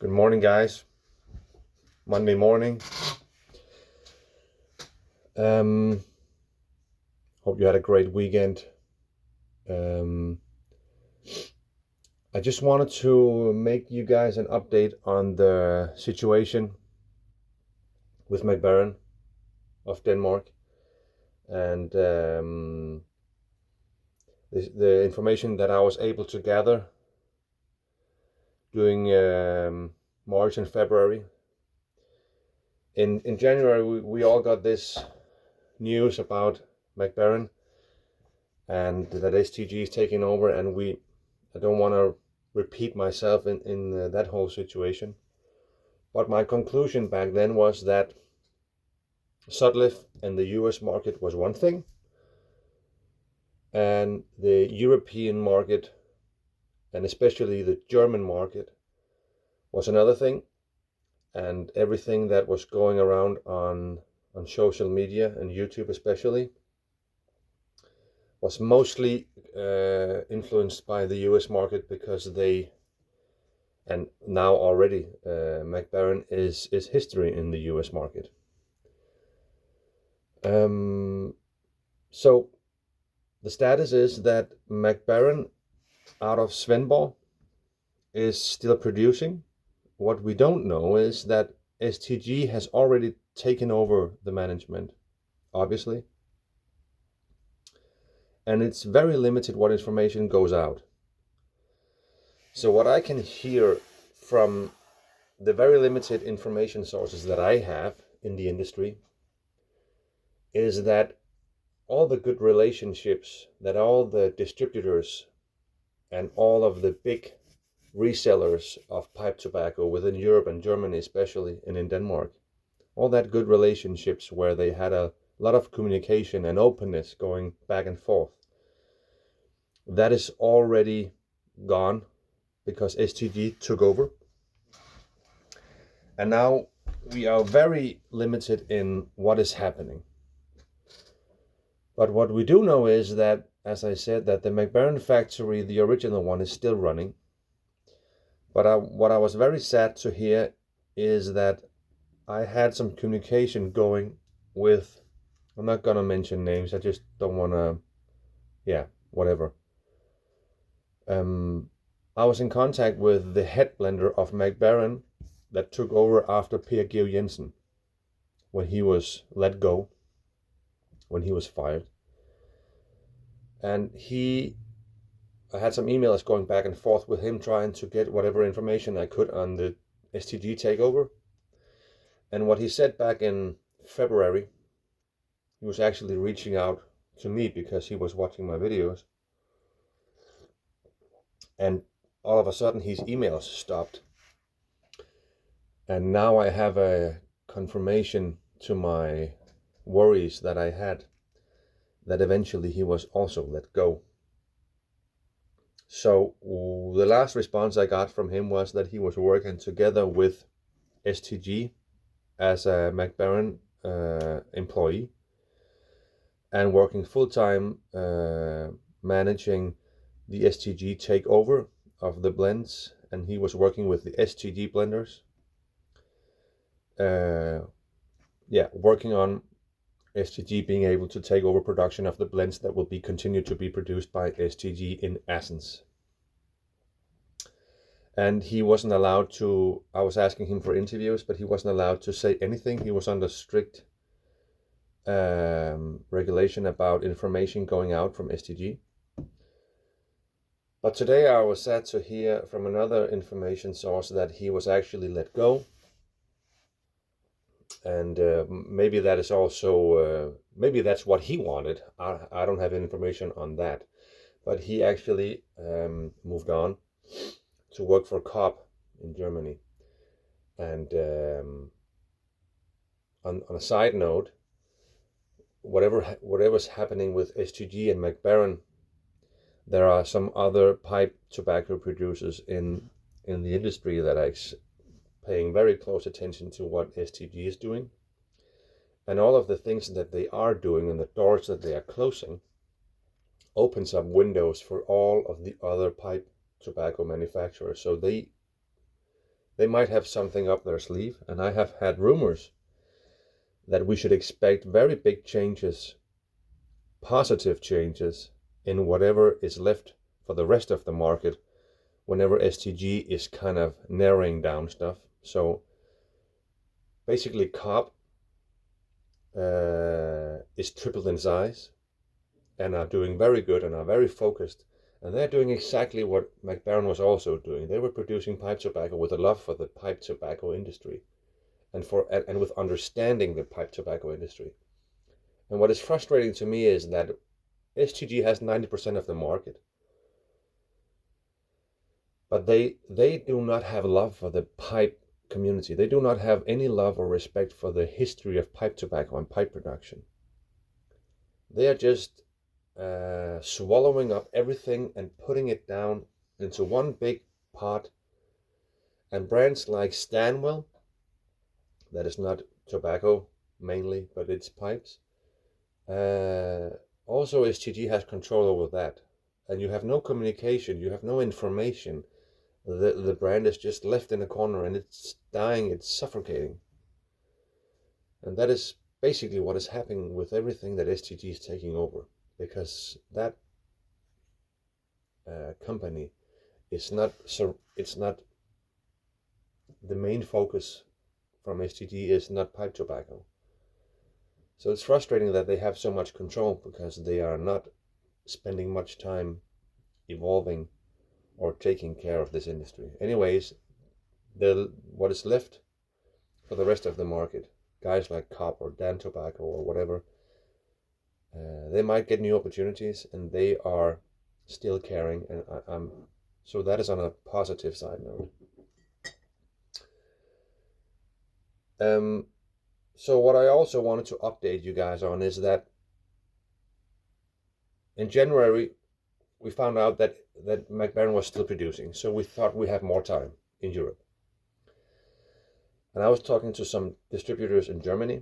Good morning, guys. Monday morning. Hope you had a great weekend. I just wanted to make you guys an update on the situation with Baren of Denmark and the information that I was able to gather during March and February. In January, we all got this news about Baren and that STG is taking over, and I don't want to repeat myself in that whole situation. But my conclusion back then was that Sutliff and the US market was one thing, and the European market, and especially the German market, was another thing. And everything that was going around on social media and YouTube especially was mostly influenced by the US market, because they, and now already, Baren is history in the US market. So the status is that Baren out of Svendborg is still producing. What we don't know is that STG has already taken over the management, obviously. And it's very limited what information goes out. So what I can hear from the very limited information sources that I have in the industry is that all the good relationships that all the distributors and all of the big resellers of pipe tobacco within Europe and Germany especially, and in Denmark, all that good relationships where they had a lot of communication and openness going back and forth, that is already gone because STG took over. And now we are very limited in what is happening. But what we do know is that, as I said, that the Baren factory, the original one, is still running. But what I was very sad to hear is that I had some communication going with, I'm not going to mention names, I just don't want to, whatever. I was in contact with the head blender of Baren that took over after Per Georg Jensen when he was let go, when he was fired. And I had some emails going back and forth with him, trying to get whatever information I could on the STG takeover. And what he said back in February, he was actually reaching out to me because he was watching my videos. And all of a sudden his emails stopped. And now I have a confirmation to my worries that I had, that eventually he was also let go. So the last response I got from him was that he was working together with STG as a Baren employee and working full-time managing the STG takeover of the blends, and he was working with the STG blenders, working on STG being able to take over production of the blends that will be continued to be produced by STG in Assens. And he wasn't allowed to, I was asking him for interviews, but he wasn't allowed to say anything. He was under strict regulation about information going out from STG. But today I was sad to hear from another information source that he was actually let go. And maybe that is also, maybe that's what he wanted. I don't have information on that. But he actually moved on to work for COP in Germany. And on a side note, whatever's happening with STG and Baren, there are some other pipe tobacco producers in the industry that are paying very close attention to what STG is doing. And all of the things that they are doing and the doors that they are closing opens up windows for all of the other pipe tobacco manufacturers. So they they might have something up their sleeve, and I have had rumors that we should expect very big changes, positive changes, in whatever is left for the rest of the market whenever STG is kind of narrowing down stuff. So basically COP is tripled in size and are doing very good and are very focused. And they're doing exactly what Baren was also doing. They were producing pipe tobacco with a love for the pipe tobacco industry and with understanding the pipe tobacco industry. And what is frustrating to me is that STG has 90% of the market, but they do not have love for the pipe community. They do not have any love or respect for the history of pipe tobacco and pipe production. They are just swallowing up everything and putting it down into one big pot. And brands like Stanwell, that is not tobacco mainly, but it's pipes. Also, STG has control over that, and you have no communication, you have no information. The brand is just left in a corner and it's dying, it's suffocating. And that is basically what is happening with everything that STG is taking over, because that company is not, so it's not, the main focus from STG is not pipe tobacco. So it's frustrating that they have so much control, because they are not spending much time evolving or taking care of this industry. Anyways, what is left for the rest of the market, guys like COP or Dan Tobacco or whatever, they might get new opportunities, and they are still caring, and so that is on a positive side note. So what I also wanted to update you guys on is that in January we found out that Baren was still producing, so we thought we have more time in Europe. And I was talking to some distributors in Germany,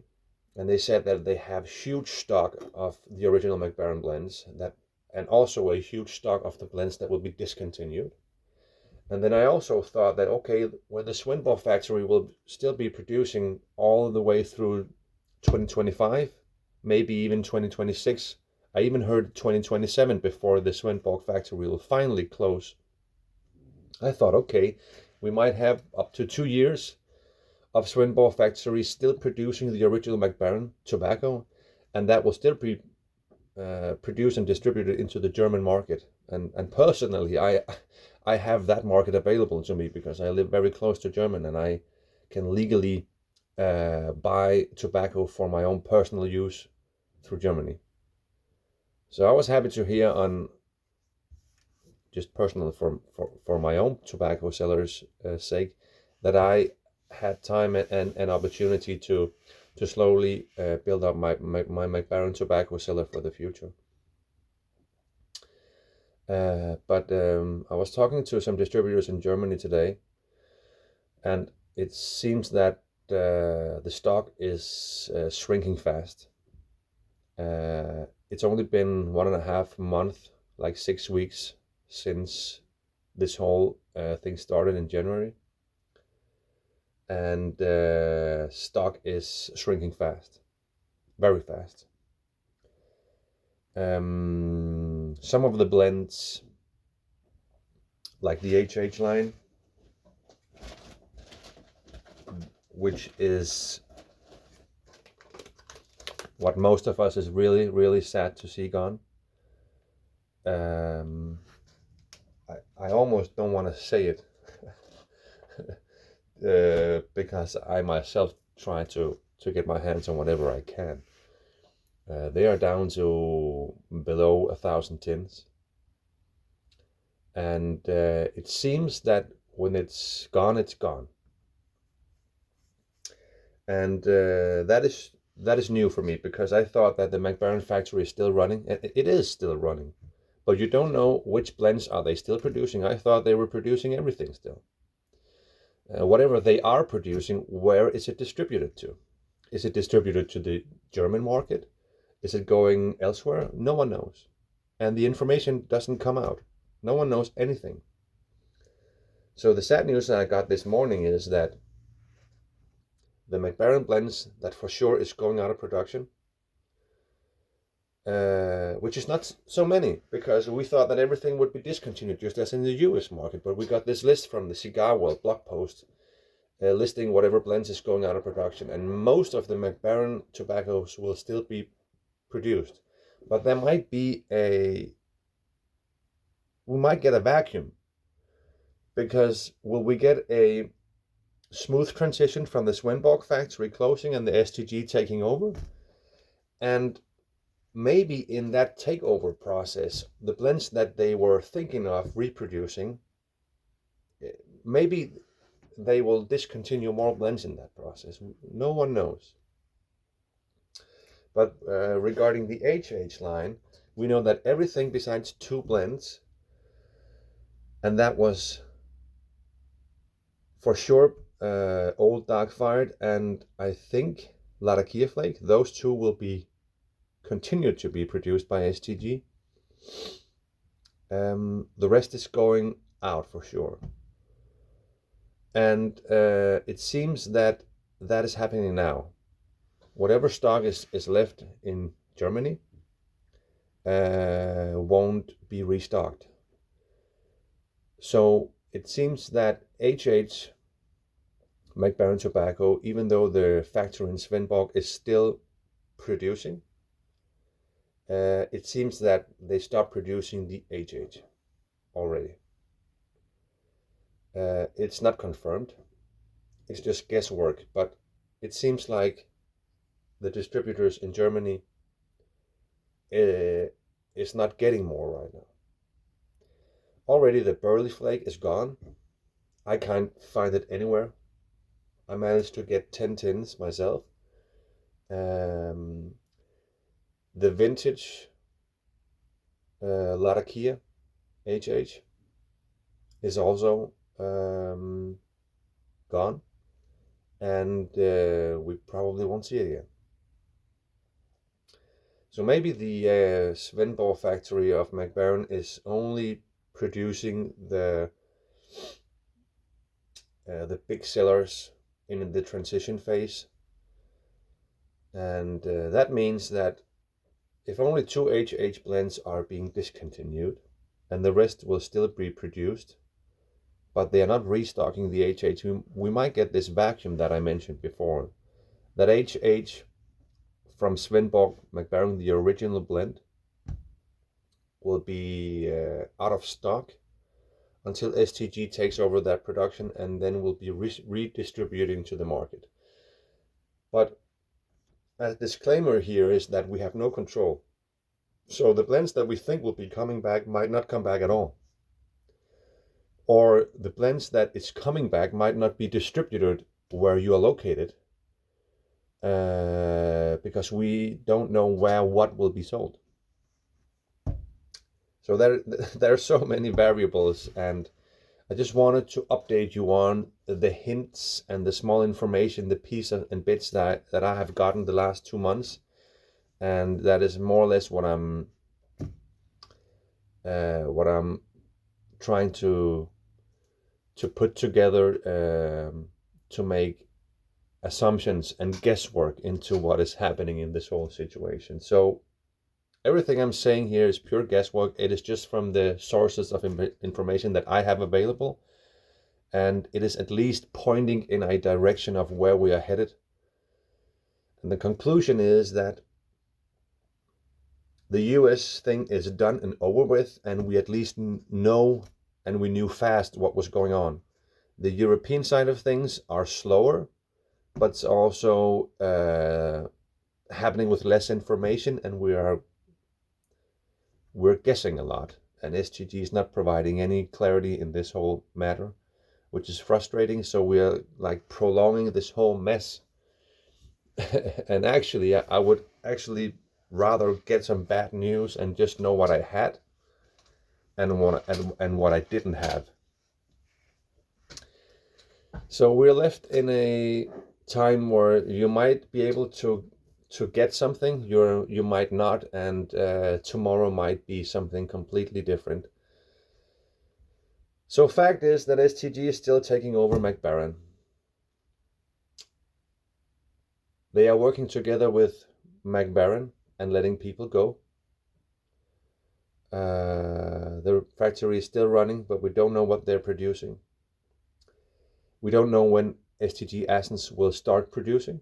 and they said that they have huge stock of the original Baren blends, and also a huge stock of the blends that will be discontinued. And then I also thought that, okay, well, the Swinburne factory will still be producing all the way through 2025, maybe even 2026. I even heard 2027 before the Swinburne factory will finally close. I thought, okay, we might have up to 2 years of Swinburne factory still producing the original Baren tobacco, and that will still be produced and distributed into the German market. And personally, I have that market available to me because I live very close to Germany, and I can legally buy tobacco for my own personal use through Germany. So I was happy to hear, on just personal for my own tobacco sellers' sake, that I had time and opportunity to slowly build up my Baren tobacco seller for the future. But I was talking to some distributors in Germany today, and it seems that the stock is shrinking fast. It's only been 1.5 months, like 6 weeks, since this whole thing started in January, and stock is shrinking fast, very fast. Some of the blends, like the HH line, which is what most of us is really, really sad to see gone. I almost don't want to say it because I myself try to get my hands on whatever I can. They are down to below 1,000 tins, and it seems that when it's gone, it's gone. And that is new for me, because I thought that the Baren factory is still running, and it is still running, but you don't know which blends are they still producing. I thought they were producing everything still. Whatever they are producing, where is it distributed to? Is it distributed to the German market? Is it going elsewhere? No one knows. And the information doesn't come out. No one knows anything. So the sad news that I got this morning is that the McBaren blends that for sure is going out of production, which is not so many, because we thought that everything would be discontinued just as in the US market. But we got this list from the Cigar World blog post listing whatever blends is going out of production, and most of the McBaren tobaccos will still be produced, but there might be we might get a vacuum, because will we get a smooth transition from the Svendborg factory closing and the STG taking over? And maybe in that takeover process, the blends that they were thinking of reproducing, maybe they will discontinue more blends in that process. No one knows. But regarding the HH line, we know that everything besides 2 blends, and that was for sure Old Dark Fired and I think Latakia Flake, those 2 will be continued to be produced by STG. The rest is going out for sure. And it seems that that is happening now. Whatever stock is left in Germany won't be restocked. So it seems that HH McBaren Tobacco, even though the factory in Svendborg is still producing, it seems that they stopped producing the HH already. It's not confirmed, it's just guesswork, but it seems like the distributors in Germany is not getting more right now. Already the Burley Flake is gone. I can't find it anywhere. I managed to get 10 tins myself. The vintage Latakia HH is also gone, and we probably won't see it again. So maybe the Svendborg factory of McBaren is only producing the big sellers in the transition phase, and that means that if only 2 HH blends are being discontinued and the rest will still be produced, but they are not restocking the HH, we might get this vacuum that I mentioned before, that HH from Svendborg McBaren, the original blend, will be out of stock until STG takes over that production, and then will be redistributing to the market. But a disclaimer here is that we have no control. So the blends that we think will be coming back might not come back at all. Or the blends that is coming back might not be distributed where you are located, because we don't know where what will be sold. So there are so many variables, and I just wanted to update you on the hints and the small information, the pieces and bits that I have gotten the last 2 months, and that is more or less what I'm trying to put together to make assumptions and guesswork into what is happening in this whole situation. So everything I'm saying here is pure guesswork. It is just from the sources of information that I have available, and it is at least pointing in a direction of where we are headed. And the conclusion is that the US thing is done and over with, and we at least know, and we knew fast what was going on. The European side of things are slower, but it's also happening with less information, and we're guessing a lot, and STG is not providing any clarity in this whole matter, which is frustrating. So we are like prolonging this whole mess. And actually, I would actually rather get some bad news and just know what I had and what I didn't have. So we're left in a time where you might be able to get something, you might not, and tomorrow might be something completely different. So fact is that STG is still taking over Baren. They are working together with Baren and letting people go. The factory is still running, but we don't know what they're producing. We don't know when STG Assens will start producing.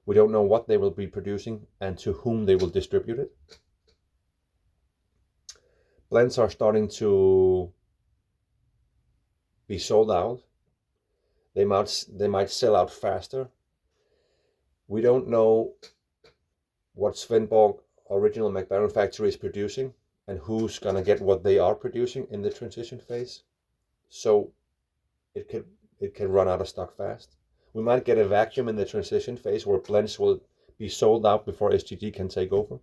We don't know what they will be producing and to whom they will distribute it. Blends are starting to be sold out. They might sell out faster. We don't know what Svendborg original Baren factory is producing and who's gonna get what they are producing in the transition phase. So it can run out of stock fast. We might get a vacuum in the transition phase where blends will be sold out before STG can take over.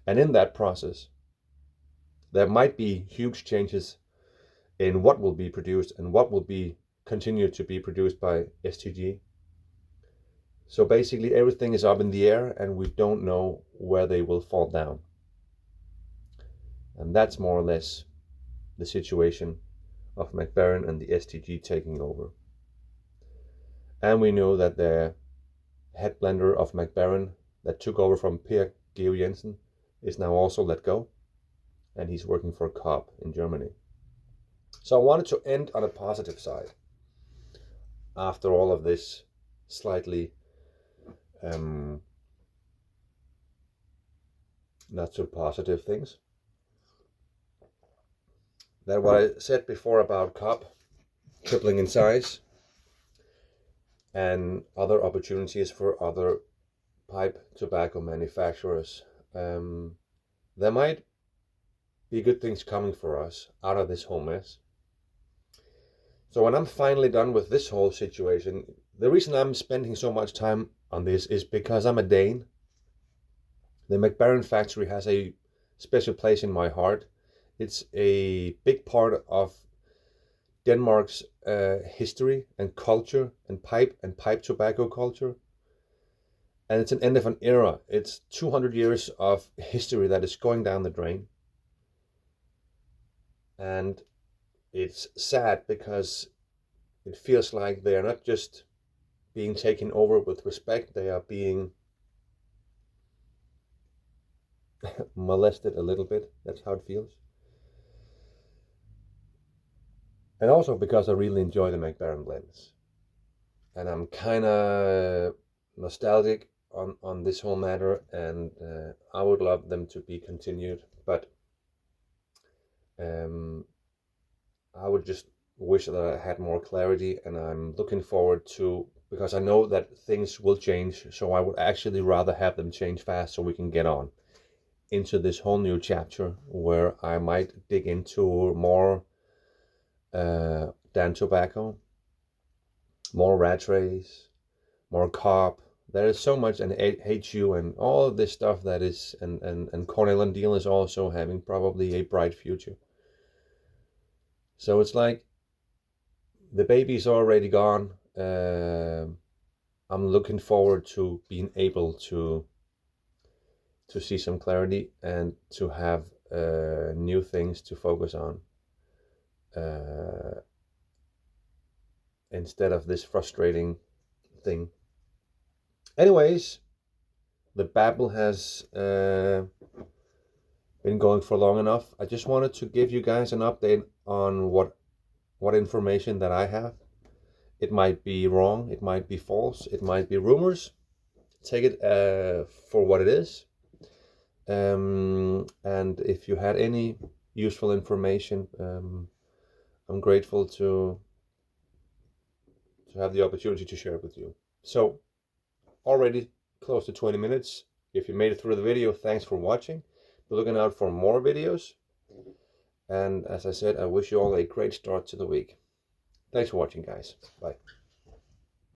And in that process, there might be huge changes in what will be produced and what will be continued to be produced by STG. So basically everything is up in the air and we don't know where they will fall down. And that's more or less the situation of Baren and the STG taking over. And we know that the head blender of Baren that took over from Per Geo Jensen is now also let go, and he's working for Coop in Germany. So I wanted to end on a positive side after all of this slightly not so positive things. That what I said before about Coop tripling in size and other opportunities for other pipe tobacco manufacturers. There might be good things coming for us out of this whole mess. So when I'm finally done with this whole situation, the reason I'm spending so much time on this is because I'm a Dane. The Baren factory has a special place in my heart. It's a big part of Denmark's history and culture and pipe tobacco culture. And it's an end of an era. It's 200 years of history that is going down the drain. And it's sad because it feels like they are not just being taken over with respect, they are being molested a little bit. That's how it feels. And also because I really enjoy the Baren blends. And I'm kind of nostalgic on this whole matter, and I would love them to be continued, but I would just wish that I had more clarity, and I'm looking forward to, because I know that things will change, so I would actually rather have them change fast so we can get on into this whole new chapter where I might dig into more Dan Tobacco, more rat race, more Coop. There is so much, and HU and all of this stuff that is, and Cornell and Deal is also having probably a bright future. So it's like the baby's already gone. I'm looking forward to being able to see some clarity and to have new things to focus on instead of this frustrating thing. Anyways, the babble has been going for long enough. I just wanted to give you guys an update on what information that I have. It might be wrong, it might be false, it might be rumors. Take it for what it is. And if you had any useful information, I'm grateful to have the opportunity to share it with you. So already close to 20 minutes. If you made it through the video, thanks for watching. Be looking out for more videos. And as I said, I wish you all a great start to the week. Thanks for watching, guys. Bye.